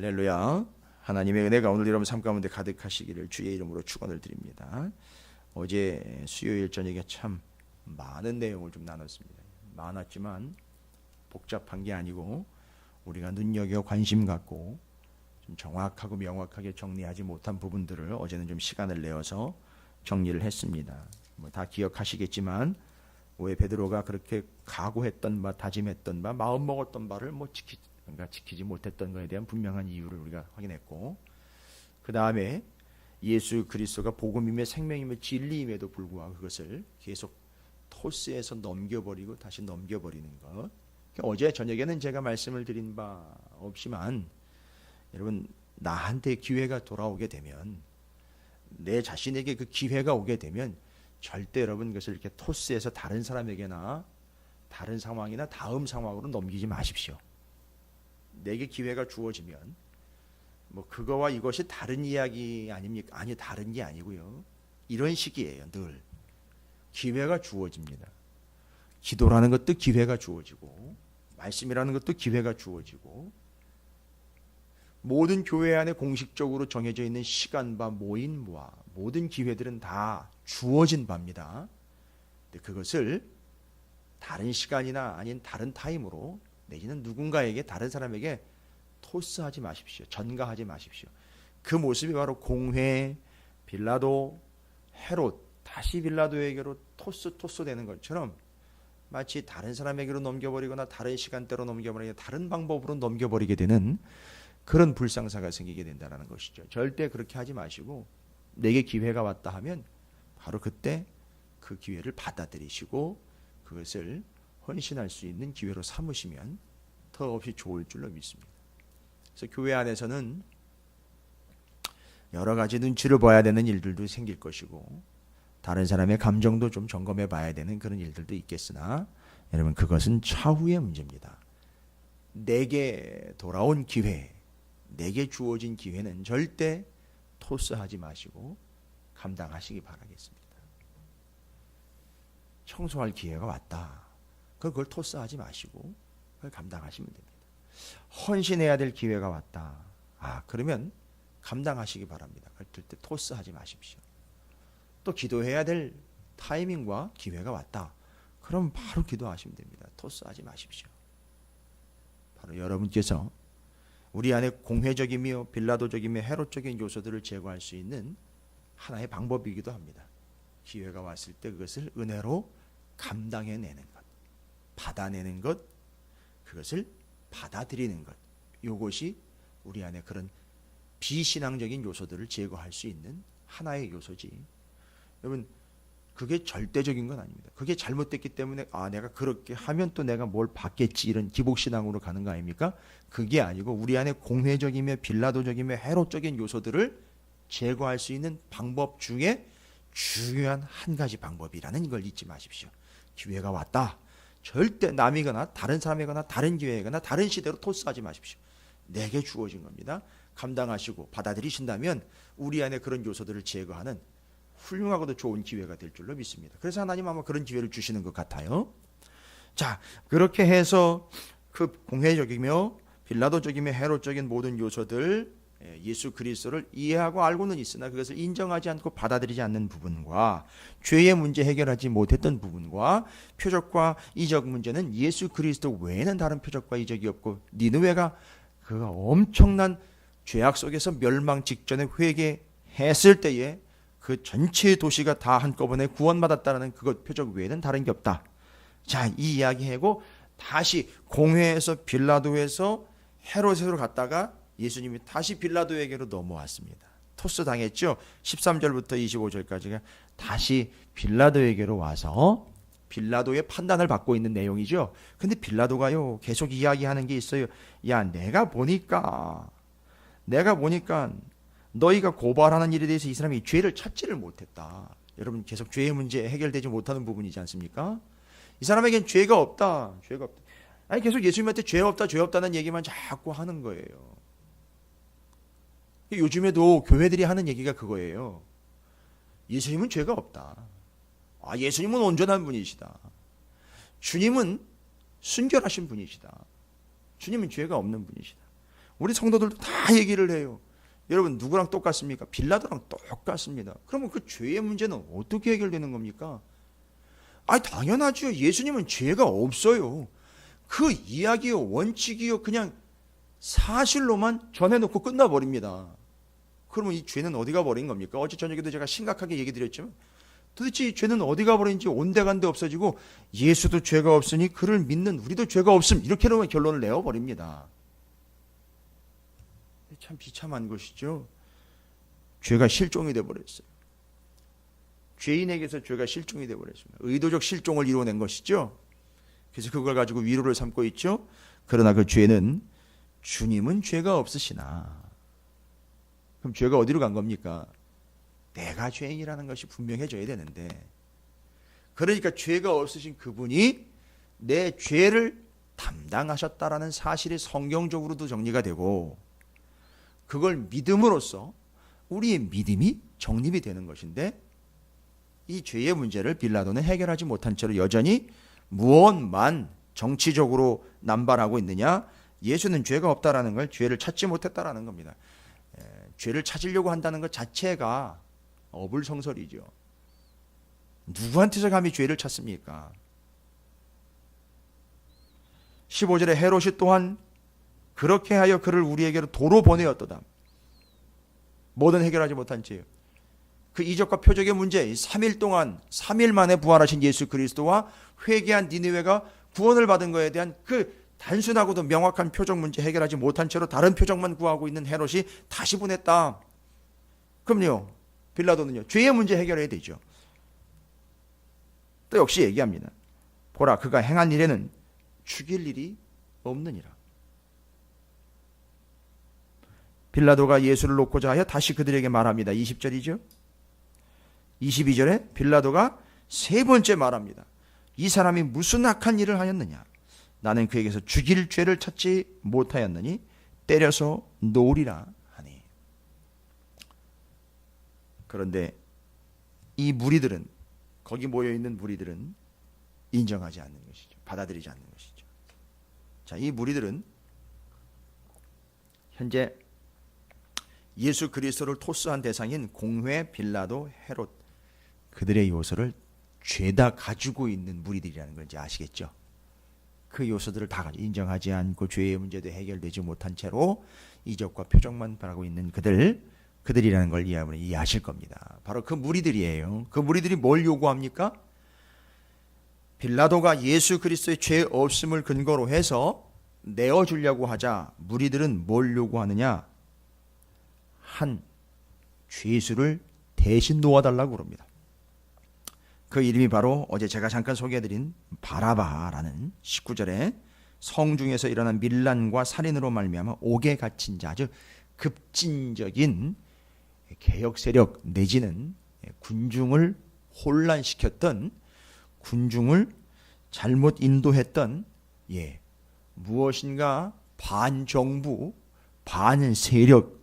할렐루야. 하나님의 은혜가 오늘 여러분 삶 가운데 가득하시기를 주의 이름으로 축원을 드립니다. 어제 수요일 저녁에 참 많은 내용을 좀 나눴습니다. 많았지만 복잡한 게 아니고 우리가 눈여겨 관심 갖고 좀 정확하고 명확하게 정리하지 못한 부분들을 어제는 좀 시간을 내어서 정리를 했습니다. 다 기억하시겠지만 왜 베드로가 그렇게 각오했던 바, 다짐했던 바, 마음 먹었던 바를 지키지 못했던 것에 대한 분명한 이유를 우리가 확인했고, 그 다음에 예수 그리스도가 복음임에 생명임에 진리임에도 불구하고 그것을 계속 토스에서 넘겨버리고 다시 넘겨버리는 것. 어제 저녁에는 제가 말씀을 드린 바 없지만 여러분, 나한테 기회가 돌아오게 되면, 내 자신에게 그 기회가 오게 되면 절대 여러분 그것을 이렇게 토스해서 다른 사람에게나 다른 상황이나 다음 상황으로 넘기지 마십시오. 내게 기회가 주어지면 그거와 이것이 다른 이야기 아닙니까? 아니, 다른 게 아니고요. 이런 식이에요. 늘 기회가 주어집니다. 기도라는 것도 기회가 주어지고, 말씀이라는 것도 기회가 주어지고, 모든 교회 안에 공식적으로 정해져 있는 시간과 모임과 모든 기회들은 다 주어진 바입니다. 근데 그것을 다른 시간이나 아닌 다른 타임으로 내지는 누군가에게, 다른 사람에게 토스하지 마십시오. 전가하지 마십시오. 그 모습이 바로 공회, 빌라도, 헤롯, 다시 빌라도에게로 토스 되는 것처럼 마치 다른 사람에게로 넘겨버리거나 다른 시간대로 넘겨버리거나 다른 방법으로 넘겨버리게 되는 그런 불상사가 생기게 된다는 것이죠. 절대 그렇게 하지 마시고, 내게 기회가 왔다 하면 바로 그때 그 기회를 받아들이시고 그것을 헌신할 수 있는 기회로 삼으시면 더없이 좋을 줄로 믿습니다. 그래서 교회 안에서는 여러 가지 눈치를 봐야 되는 일들도 생길 것이고, 다른 사람의 감정도 좀 점검해 봐야 되는 그런 일들도 있겠으나, 여러분, 그것은 차후의 문제입니다. 내게 돌아온 기회, 내게 주어진 기회는 절대 토스하지 마시고 감당하시기 바라겠습니다. 청소할 기회가 왔다. 그걸 토스하지 마시고 그걸 감당하시면 됩니다. 헌신해야 될 기회가 왔다. 그러면 감당하시기 바랍니다. 그럴 때 토스하지 마십시오. 또 기도해야 될 타이밍과 기회가 왔다. 그럼 바로 기도하시면 됩니다. 토스하지 마십시오. 바로 여러분께서 우리 안에 공회적이며 빌라도적이며 헤롯적인 요소들을 제거할 수 있는 하나의 방법이기도 합니다. 기회가 왔을 때 그것을 은혜로 감당해내는 것, 받아내는 것, 그것을 받아들이는 것, 이것이 우리 안에 그런 비신앙적인 요소들을 제거할 수 있는 하나의 요소지. 여러분, 그게 절대적인 건 아닙니다. 그게 잘못됐기 때문에 내가 그렇게 하면 또 내가 뭘 받겠지, 이런 기복신앙으로 가는 거 아닙니까? 그게 아니고 우리 안에 공회적이며 빌라도적이며 헤롯적인 요소들을 제거할 수 있는 방법 중에 중요한 한 가지 방법이라는 걸 잊지 마십시오. 기회가 왔다. 절대 남이거나 다른 사람이거나 다른 기회거나 다른 시대로 토스하지 마십시오. 내게 주어진 겁니다. 감당하시고 받아들이신다면 우리 안에 그런 요소들을 제거하는 훌륭하고도 좋은 기회가 될 줄로 믿습니다. 그래서 하나님 아마 그런 기회를 주시는 것 같아요. 자, 그렇게 해서 그 공회적이며 빌라도적이며 헤롯적인 모든 요소들, 예수 그리스도를 이해하고 알고는 있으나 그것을 인정하지 않고 받아들이지 않는 부분과 죄의 문제 해결하지 못했던 부분과 표적과 이적 문제는 예수 그리스도 외에는 다른 표적과 이적이 없고, 니느웨가 그가 엄청난 죄악 속에서 멸망 직전에 회개했을 때에 그 전체 도시가 다 한꺼번에 구원받았다는 그것 표적 외에는 다른 게 없다. 자, 이 이야기하고 다시 공회에서 빌라도에서 헤롯으로 갔다가 예수님이 다시 빌라도에게로 넘어왔습니다. 토스 당했죠. 13절부터 25절까지가 다시 빌라도에게로 와서 빌라도의 판단을 받고 있는 내용이죠. 근데 빌라도가요, 계속 이야기하는 게 있어요. 야, 내가 보니까 너희가 고발하는 일에 대해서 이 사람이 죄를 찾지를 못했다. 여러분, 계속 죄의 문제 해결되지 못하는 부분이지 않습니까? 이 사람에겐 죄가 없다. 아니, 계속 예수님한테 죄 없다는 얘기만 자꾸 하는 거예요. 요즘에도 교회들이 하는 얘기가 그거예요. 예수님은 죄가 없다. 예수님은 온전한 분이시다. 주님은 순결하신 분이시다. 주님은 죄가 없는 분이시다. 우리 성도들도 다 얘기를 해요. 여러분 누구랑 똑같습니까? 빌라도랑 똑같습니다. 그러면 그 죄의 문제는 어떻게 해결되는 겁니까? 아니 당연하죠. 예수님은 죄가 없어요. 그 이야기요 원칙이요 그냥 사실로만 전해놓고 끝나버립니다. 그러면 이 죄는 어디가 버린 겁니까? 어제 저녁에도 제가 심각하게 얘기 드렸지만 도대체 이 죄는 어디가 버린지 온데간데 없어지고 예수도 죄가 없으니 그를 믿는 우리도 죄가 없음 이렇게 놓으면 결론을 내어버립니다. 참 비참한 것이죠. 죄가 실종이 되어버렸어요. 죄인에게서 죄가 실종이 되어버렸습니다. 의도적 실종을 이루어낸 것이죠. 그래서 그걸 가지고 위로를 삼고 있죠. 그러나 그 죄는 주님은 죄가 없으시나. 그럼 죄가 어디로 간 겁니까? 내가 죄인이라는 것이 분명해져야 되는데 그러니까 죄가 없으신 그분이 내 죄를 담당하셨다라는 사실이 성경적으로도 정리가 되고 그걸 믿음으로써 우리의 믿음이 정립이 되는 것인데 이 죄의 문제를 빌라도는 해결하지 못한 채로 여전히 무엇만 정치적으로 남발하고 있느냐? 예수는 죄가 없다라는 걸 죄를 찾지 못했다라는 겁니다. 죄를 찾으려고 한다는 것 자체가 어불성설이죠. 누구한테서 감히 죄를 찾습니까? 15절에 헤롯이 또한 그렇게 하여 그를 우리에게로 도로 보내었도다. 뭐든 해결하지 못한 죄요. 그 이적과 표적의 문제, 3일 동안 3일 만에 부활하신 예수 그리스도와 회개한 니느웨가 구원을 받은 것에 대한 그 단순하고도 명확한 표적 문제 해결하지 못한 채로 다른 표적만 구하고 있는 헤롯이 다시 보냈다. 그럼요. 빌라도는요. 죄의 문제 해결해야 되죠. 또 역시 얘기합니다. 보라 그가 행한 일에는 죽일 일이 없느니라. 빌라도가 예수를 놓고자 하여 다시 그들에게 말합니다. 20절이죠. 22절에 빌라도가 세 번째 말합니다. 이 사람이 무슨 악한 일을 하였느냐? 나는 그에게서 죽일 죄를 찾지 못하였느니 때려서 놓으리라 하니. 그런데 이 무리들은 거기 모여있는 무리들은 인정하지 않는 것이죠. 받아들이지 않는 것이죠. 자, 이 무리들은 현재 예수 그리스도를 토스한 대상인 공회, 빌라도, 헤롯 그들의 요소를 죄다 가지고 있는 무리들이라는 걸 이제 아시겠죠. 그 요소들을 다 인정하지 않고 죄의 문제도 해결되지 못한 채로 이적과 표적만 바라고 있는 그들이라는 걸 이해하실 겁니다. 바로 그 무리들이에요. 그 무리들이 뭘 요구합니까? 빌라도가 예수 그리스도의 죄 없음을 근거로 해서 내어주려고 하자 무리들은 뭘 요구하느냐? 한 죄수를 대신 놓아달라고 그럽니다. 그 이름이 바로 어제 제가 잠깐 소개해드린 바라바라는 19절에 성중에서 일어난 밀란과 살인으로 말미암아 옥에 갇힌 자, 아주 급진적인 개혁 세력 내지는 군중을 혼란시켰던, 군중을 잘못 인도했던 무엇인가 반정부, 반세력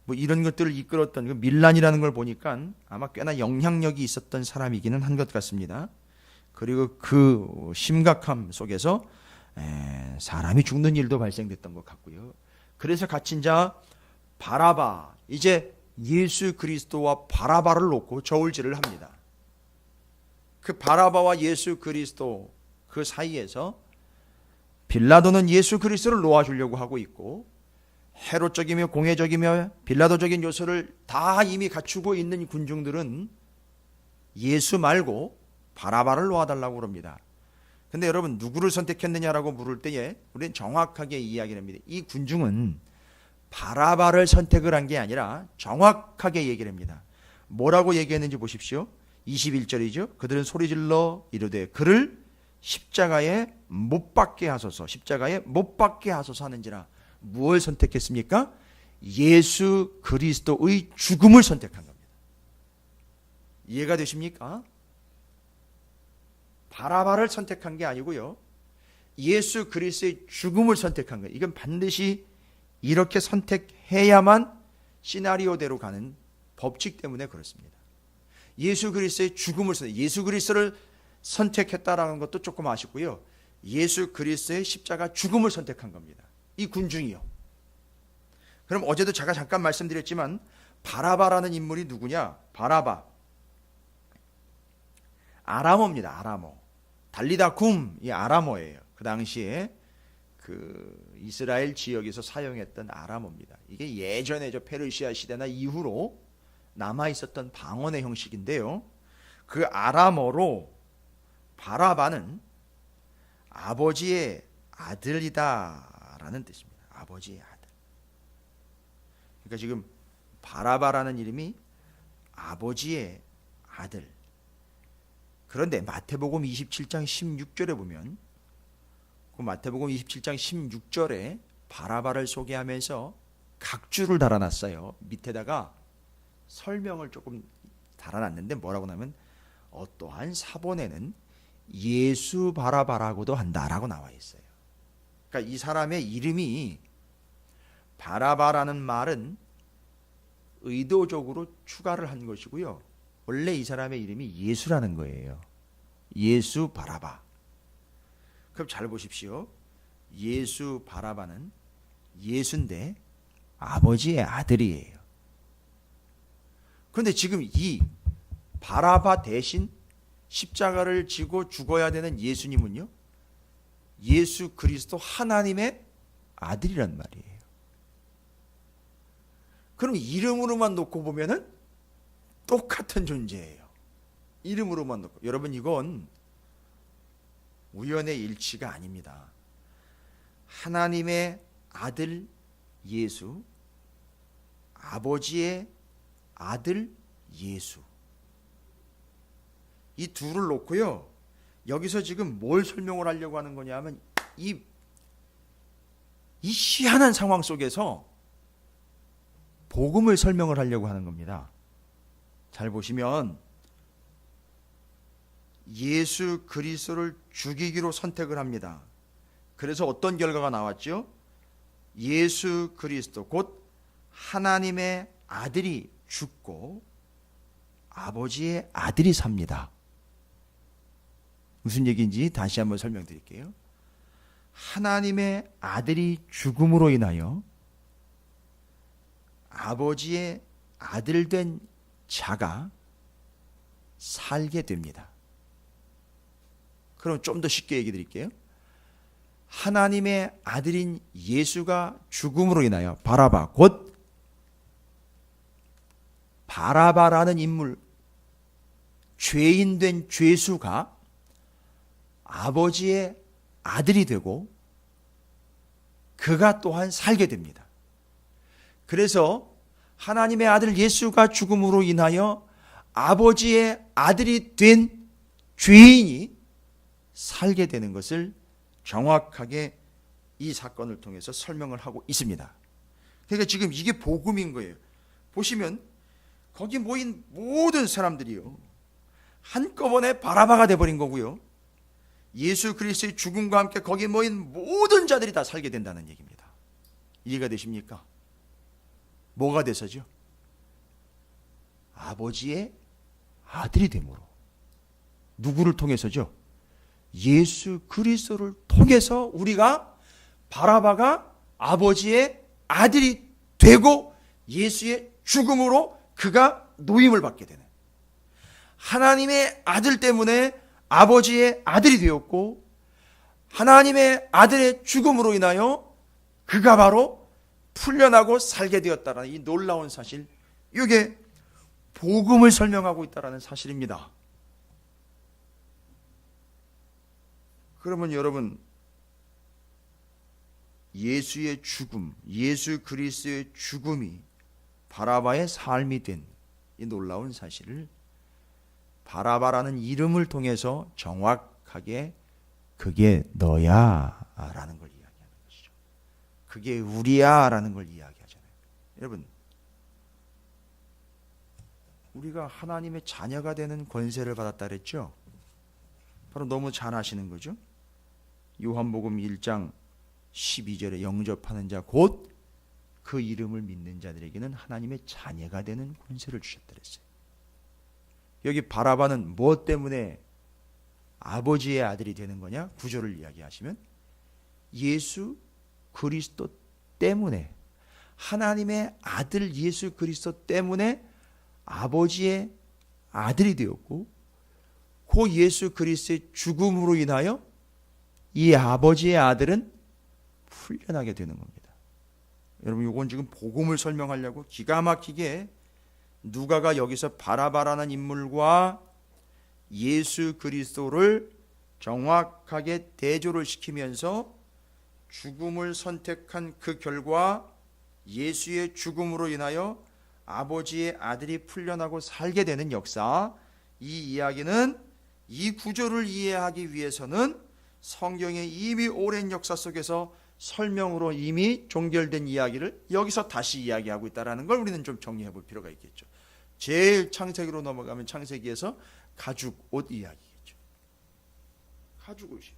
뭐 이런 것들을 이끌었던 그 밀란이라는 걸 보니까 아마 꽤나 영향력이 있었던 사람이기는 한 것 같습니다. 그리고 그 심각함 속에서 사람이 죽는 일도 발생됐던 것 같고요. 그래서 갇힌 자 바라바, 이제 예수 그리스도와 바라바를 놓고 저울질을 합니다. 그 바라바와 예수 그리스도 그 사이에서 빌라도는 예수 그리스도를 놓아주려고 하고 있고, 헤롯적이며 공회적이며 빌라도적인 요소를 다 이미 갖추고 있는 군중들은 예수 말고 바라바를 놓아달라고 그럽니다. 근데 여러분, 누구를 선택했느냐라고 물을 때에 우리는 정확하게 이야기를 합니다. 이 군중은 바라바를 선택을 한 게 아니라 정확하게 얘기를 합니다. 뭐라고 얘기했는지 보십시오. 21절이죠. 그들은 소리질러 이르되 그를 십자가에 못 박게 하소서, 십자가에 못 박게 하소서 하는지라. 무엇을 선택했습니까? 예수 그리스도의 죽음을 선택한 겁니다. 이해가 되십니까? 바라바를 선택한 게 아니고요, 예수 그리스도의 죽음을 선택한 거예요. 이건 반드시 이렇게 선택해야만 시나리오대로 가는 법칙 때문에 그렇습니다. 예수 그리스도의 죽음을 예수 그리스도를 선택했다라는 것도 조금 아쉽고요, 예수 그리스도의 십자가 죽음을 선택한 겁니다. 이 군중이요. 그럼 어제도 제가 잠깐 말씀드렸지만 바라바라는 인물이 누구냐? 바라바, 아람어입니다. 아람어. 달리다 쿰, 이 아람어예요. 그 당시에 그 이스라엘 지역에서 사용했던 아람어입니다. 이게 예전에 저 페르시아 시대나 이후로 남아 있었던 방언의 형식인데요. 그 아람어로 바라바는 아버지의 아들이다라는 뜻입니다. 아버지의 아들. 그러니까 지금 바라바라는 이름이 아버지의 아들. 그런데 마태복음 27장 16절에 보면 그 마태복음 27장 16절에 바라바를 소개하면서 각주를 달아놨어요. 밑에다가 설명을 조금 달아놨는데 뭐라고 하면 어떠한 사본에는 예수 바라바라고도 한다라고 나와 있어요. 그러니까 이 사람의 이름이 바라바라는 말은 의도적으로 추가를 한 것이고요. 원래 이 사람의 이름이 예수라는 거예요. 예수 바라바. 그럼 잘 보십시오. 예수 바라바는 예수인데 아버지의 아들이에요. 그런데 지금 이 바라바 대신 십자가를 지고 죽어야 되는 예수님은요, 예수 그리스도 하나님의 아들이란 말이에요. 그럼 이름으로만 놓고 보면은 똑같은 존재예요. 이름으로만 놓고. 여러분, 이건 우연의 일치가 아닙니다. 하나님의 아들 예수, 아버지의 아들 예수, 이 둘을 놓고요, 여기서 지금 뭘 설명을 하려고 하는 거냐 하면 이 희한한 상황 속에서 복음을 설명을 하려고 하는 겁니다. 잘 보시면 예수 그리스도를 죽이기로 선택을 합니다. 그래서 어떤 결과가 나왔죠? 예수 그리스도 곧 하나님의 아들이 죽고 아버지의 아들이 삽니다. 무슨 얘기인지 다시 한번 설명드릴게요. 하나님의 아들이 죽음으로 인하여 아버지의 아들 된 자가 살게 됩니다. 그럼 좀 더 쉽게 얘기 드릴게요. 하나님의 아들인 예수가 죽음으로 인하여 바라바, 곧 바라바라는 인물, 죄인 된 죄수가 아버지의 아들이 되고 그가 또한 살게 됩니다. 그래서 하나님의 아들 예수가 죽음으로 인하여 아버지의 아들이 된 죄인이 살게 되는 것을 정확하게 이 사건을 통해서 설명을 하고 있습니다. 그러니까 지금 이게 복음인 거예요. 보시면 거기 모인 모든 사람들이요, 한꺼번에 바라바가 돼버린 거고요, 예수 그리스도의 죽음과 함께 거기 모인 모든 자들이 다 살게 된다는 얘기입니다. 이해가 되십니까? 뭐가 돼서죠? 아버지의 아들이 됨으로. 누구를 통해서죠? 예수 그리스도를 통해서 우리가 바라바가 아버지의 아들이 되고 예수의 죽음으로 그가 노임을 받게 되는, 하나님의 아들 때문에 아버지의 아들이 되었고 하나님의 아들의 죽음으로 인하여 그가 바로 풀려나고 살게 되었다라는 이 놀라운 사실, 이게 복음을 설명하고 있다라는 사실입니다. 그러면 여러분, 예수의 죽음, 예수 그리스도의 죽음이 바라바의 삶이 된 이 놀라운 사실을 바라바라는 이름을 통해서 정확하게 그게 너야 라는 걸 이야기하는 것이죠. 그게 우리야 라는 걸 이야기하잖아요. 여러분, 우리가 하나님의 자녀가 되는 권세를 받았다 그랬죠? 바로 너무 잘 아시는 거죠. 요한복음 1장 12절에 영접하는 자 곧 그 이름을 믿는 자들에게는 하나님의 자녀가 되는 권세를 주셨다 그랬어요. 여기 바라바는 무엇 때문에 아버지의 아들이 되는 거냐? 구절을 이야기하시면 예수 그리스도 때문에 하나님의 아들 예수 그리스도 때문에 아버지의 아들이 되었고, 그 예수 그리스도의 죽음으로 인하여 이 아버지의 아들은 풀려나게 되는 겁니다. 여러분, 이건 지금 복음을 설명하려고 기가 막히게 누가가 여기서 바라바라는 인물과 예수 그리스도를 정확하게 대조를 시키면서 죽음을 선택한 그 결과 예수의 죽음으로 인하여 아버지의 아들이 풀려나고 살게 되는 역사, 이 이야기는 이 구조를 이해하기 위해서는 성경의 이미 오랜 역사 속에서 설명으로 이미 종결된 이야기를 여기서 다시 이야기하고 있다는 걸 우리는 좀 정리해 볼 필요가 있겠죠. 제일 창세기로 넘어가면 창세기에서 가죽 옷 이야기겠죠. 가죽 옷이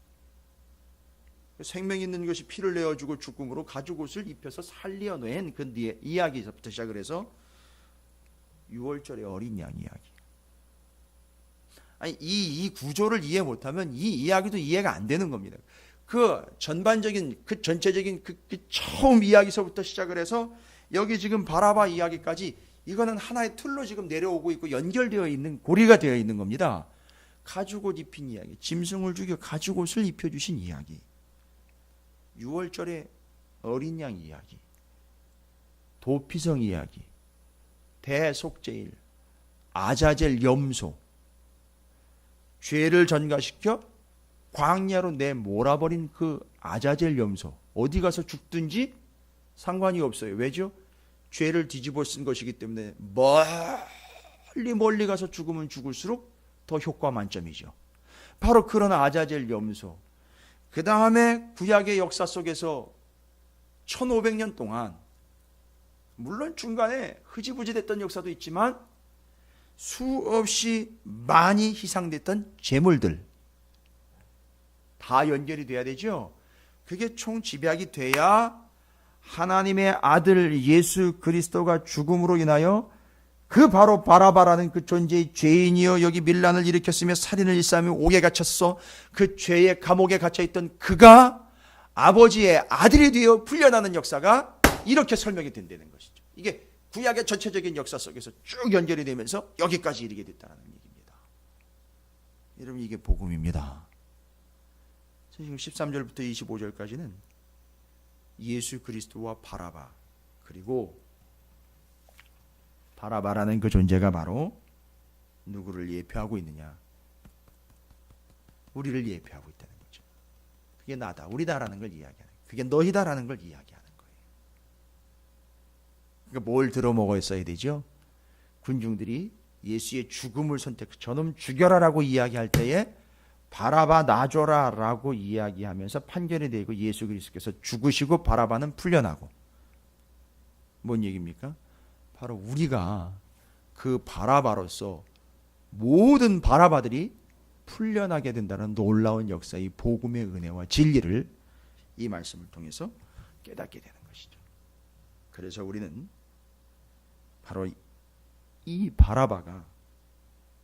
생명 있는 것이 피를 내어주고 죽음으로 가죽 옷을 입혀서 살려낸 그 이야기부터 시작을 해서 6월절의 어린 양 이야기. 아니, 이 구조를 이해 못하면 이 이야기도 이해가 안 되는 겁니다. 그 전반적인, 그 전체적인 그 처음 이야기서부터 시작을 해서 여기 지금 바라바 이야기까지, 이거는 하나의 틀로 지금 내려오고 있고 연결되어 있는, 고리가 되어 있는 겁니다. 가죽옷 입힌 이야기, 짐승을 죽여 가죽옷을 입혀주신 이야기, 6월절의 어린 양 이야기, 도피성 이야기, 대속죄일, 아자젤 염소, 죄를 전가시켜 광야로 내몰아버린 그 아자젤 염소, 어디 가서 죽든지 상관이 없어요. 왜죠? 죄를 뒤집어 쓴 것이기 때문에 멀리 가서 죽으면 죽을수록 더 효과 만점이죠. 바로 그런 아자젤 염소, 그 다음에 구약의 역사 속에서 1500년 동안, 물론 중간에 흐지부지 됐던 역사도 있지만 수없이 많이 희생됐던 제물들 다 연결이 돼야 되죠. 그게 총 집약이 돼야 하나님의 아들 예수 그리스도가 죽음으로 인하여 그 바로 바라바라는 그 존재의 죄인이여 여기 밀란을 일으켰으며 살인을 일삼으며 옥에 갇혔어, 그 죄의 감옥에 갇혀있던 그가 아버지의 아들이 되어 풀려나는 역사가 이렇게 설명이 된다는 것이죠. 이게 구약의 전체적인 역사 속에서 쭉 연결이 되면서 여기까지 이르게 됐다는 얘기입니다. 여러분, 이게 복음입니다. 지금 13절부터 25절까지는 예수 그리스도와 바라바, 그리고 바라바라는 그 존재가 바로 누구를 예표하고 있느냐? 우리를 예표하고 있다는 거죠. 그게 나다, 우리다라는 걸 이야기하는 거예요. 그게 너희다라는 걸 이야기하는 거예요. 그러니까 뭘 들어먹어야 되죠? 군중들이 예수의 죽음을 저놈 죽여라라고 이야기할 때에 바라바 놔줘라 라고 이야기하면서 판결이 되고 예수 그리스도께서 죽으시고 바라바는 풀려나고, 뭔 얘기입니까? 바로 우리가 그 바라바로서 모든 바라바들이 풀려나게 된다는 놀라운 역사의 복음의 은혜와 진리를 이 말씀을 통해서 깨닫게 되는 것이죠. 그래서 우리는 바로 이 바라바가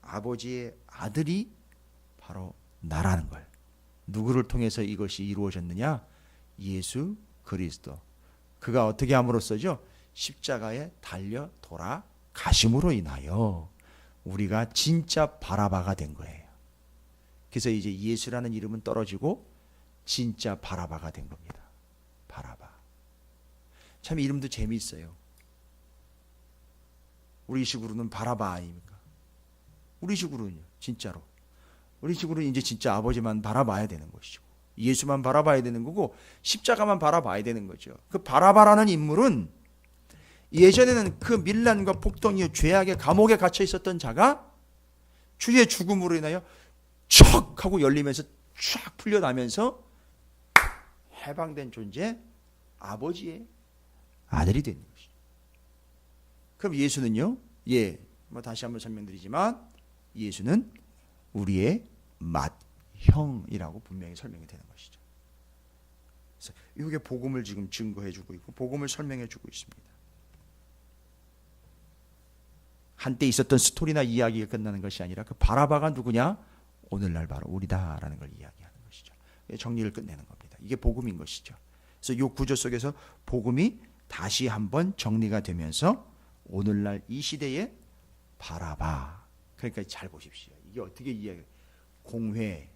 아버지의 아들이 바로 나라는 걸, 누구를 통해서 이것이 이루어졌느냐? 예수 그리스도. 그가 어떻게 함으로써죠? 십자가에 달려 돌아가심으로 인하여 우리가 진짜 바라바가 된 거예요. 그래서 이제 예수라는 이름은 떨어지고 진짜 바라바가 된 겁니다. 바라바. 참 이름도 재미있어요. 우리 식으로는 바라바 아닙니까? 우리 식으로는요, 진짜로. 우리 식으로는 이제 진짜 아버지만 바라봐야 되는 것이고, 예수만 바라봐야 되는 거고, 십자가만 바라봐야 되는 거죠. 그 바라바라는 인물은 예전에는 그 밀란과 폭동이요 죄악의 감옥에 갇혀 있었던 자가 주의 죽음으로 인하여 척 하고 열리면서 쫙 풀려나면서 해방된 존재, 아버지의 아들이 되는 것이죠. 그럼 예수는요, 다시 한번 설명드리지만 예수는 우리의 맏형이라고 분명히 설명이 되는 것이죠. 그래서 이게 복음을 지금 증거해주고 있고 복음을 설명해주고 있습니다. 한때 있었던 스토리나 이야기가 끝나는 것이 아니라 그 바라바가 누구냐? 오늘날 바로 우리다라는 걸 이야기하는 것이죠. 정리를 끝내는 겁니다. 이게 복음인 것이죠. 그래서 이 구조 속에서 복음이 다시 한번 정리가 되면서 오늘날 이 시대에 바라바. 그러니까 잘 보십시오. 이게 어떻게 이해해요? 공회,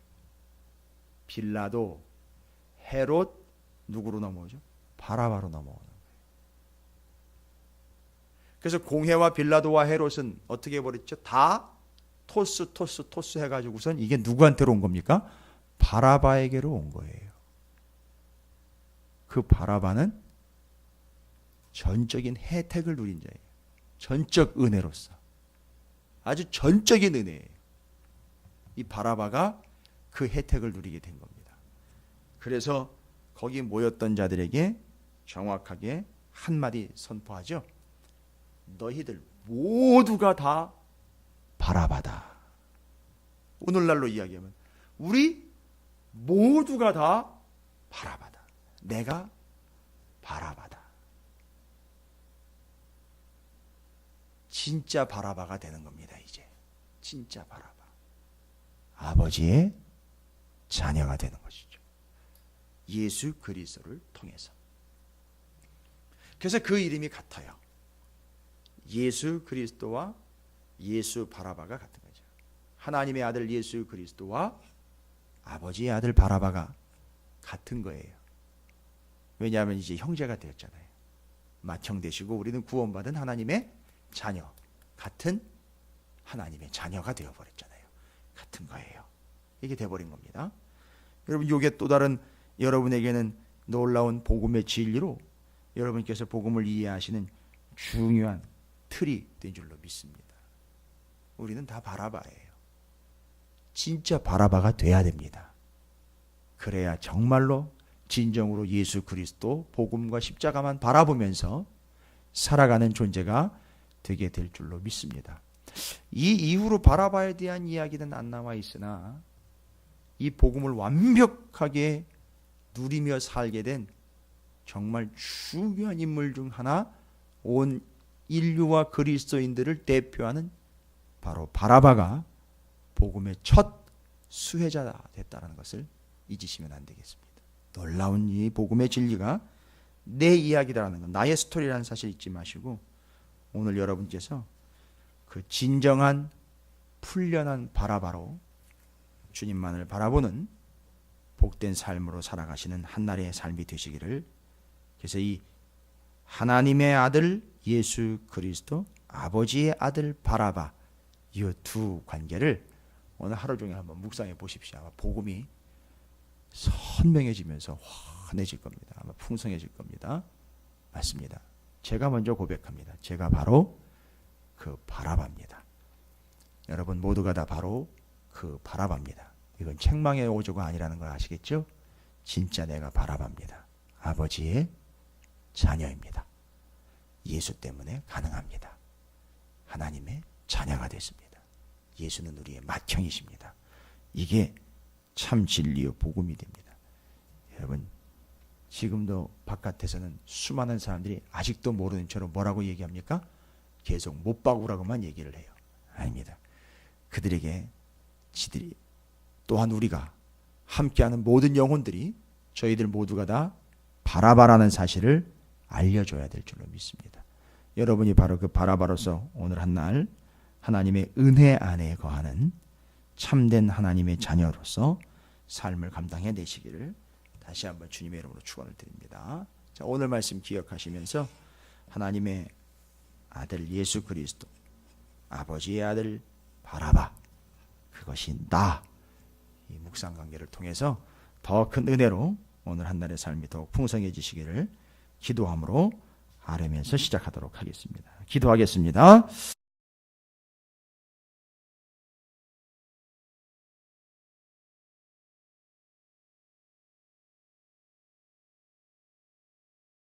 빌라도, 헤롯 누구로 넘어오죠? 바라바로 넘어오는 거예요. 그래서 공회와 빌라도와 헤롯은 어떻게 해버렸죠? 다 토스 해가지고선 이게 누구한테로 온 겁니까? 바라바에게로 온 거예요. 그 바라바는 전적인 혜택을 누린 자예요. 전적 은혜로서. 아주 전적인 은혜예요. 이 바라바가 그 혜택을 누리게 된 겁니다. 그래서 거기 모였던 자들에게 정확하게 한마디 선포하죠. 너희들 모두가 다 바라바다. 오늘날로 이야기하면 우리 모두가 다 바라바다. 내가 바라바다. 진짜 바라바가 되는 겁니다. 이제 진짜 바라바. 아버지의 자녀가 되는 것이죠. 예수 그리스도를 통해서. 그래서 그 이름이 같아요. 예수 그리스도와 예수 바라바가 같은 거죠. 하나님의 아들 예수 그리스도와 아버지의 아들 바라바가 같은 거예요. 왜냐하면 이제 형제가 되었잖아요. 맏형되시고 우리는 구원받은 하나님의 자녀, 같은 하나님의 자녀가 되어버렸잖아요. 같은 거예요. 이게 돼버린 겁니다. 여러분, 이게 또 다른 여러분에게는 놀라운 복음의 진리로 여러분께서 복음을 이해하시는 중요한 틀이 된 줄로 믿습니다. 우리는 다 바라바예요. 진짜 바라바가 돼야 됩니다. 그래야 정말로 진정으로 예수 그리스도 복음과 십자가만 바라보면서 살아가는 존재가 되게 될 줄로 믿습니다. 이 이후로 바라바에 대한 이야기는 안 나와 있으나 이 복음을 완벽하게 누리며 살게 된 정말 중요한 인물 중 하나, 온 인류와 그리스도인들을 대표하는 바로 바라바가 복음의 첫 수혜자가 됐다는 것을 잊으시면 안 되겠습니다. 놀라운 이 복음의 진리가 내 이야기다라는 것, 나의 스토리라는 사실 잊지 마시고 오늘 여러분께서 그 진정한 풀련한 바라바로 주님만을 바라보는 복된 삶으로 살아가시는 한날의 삶이 되시기를. 그래서 이 하나님의 아들 예수 그리스도, 아버지의 아들 바라바, 이 두 관계를 오늘 하루 종일 한번 묵상해 보십시오. 아마 복음이 선명해지면서 환해질 겁니다. 아마 풍성해질 겁니다. 맞습니다. 제가 먼저 고백합니다. 제가 바로 그 바라바입니다. 여러분 모두가 다 바로 그 바라바입니다. 이건 책망의 오조가 아니라는 걸 아시겠죠? 진짜 내가 바라바입니다. 아버지의 자녀입니다. 예수 때문에 가능합니다. 하나님의 자녀가 됐습니다. 예수는 우리의 맏형이십니다. 이게 참 진리요 복음이 됩니다. 여러분, 지금도 바깥에서는 수많은 사람들이 아직도 모르는 채로 뭐라고 얘기합니까? 계속 못 박으라고만 얘기를 해요. 아닙니다. 그들에게 지들이 또한 우리가 함께하는 모든 영혼들이 저희들 모두가 다 바라바라는 사실을 알려줘야 될 줄로 믿습니다. 여러분이 바로 그 바라바로서 오늘 한날 하나님의 은혜 안에 거하는 참된 하나님의 자녀로서 삶을 감당해 내시기를 다시 한번 주님의 이름으로 축원을 드립니다. 자, 오늘 말씀 기억하시면서 하나님의 아들 예수 그리스도, 아버지의 아들 바라바, 그것이 나, 이 묵상 관계를 통해서 더 큰 은혜로 오늘 한날의 삶이 더욱 풍성해지시기를 기도함으로 아뢰면서 시작하도록 하겠습니다. 기도하겠습니다.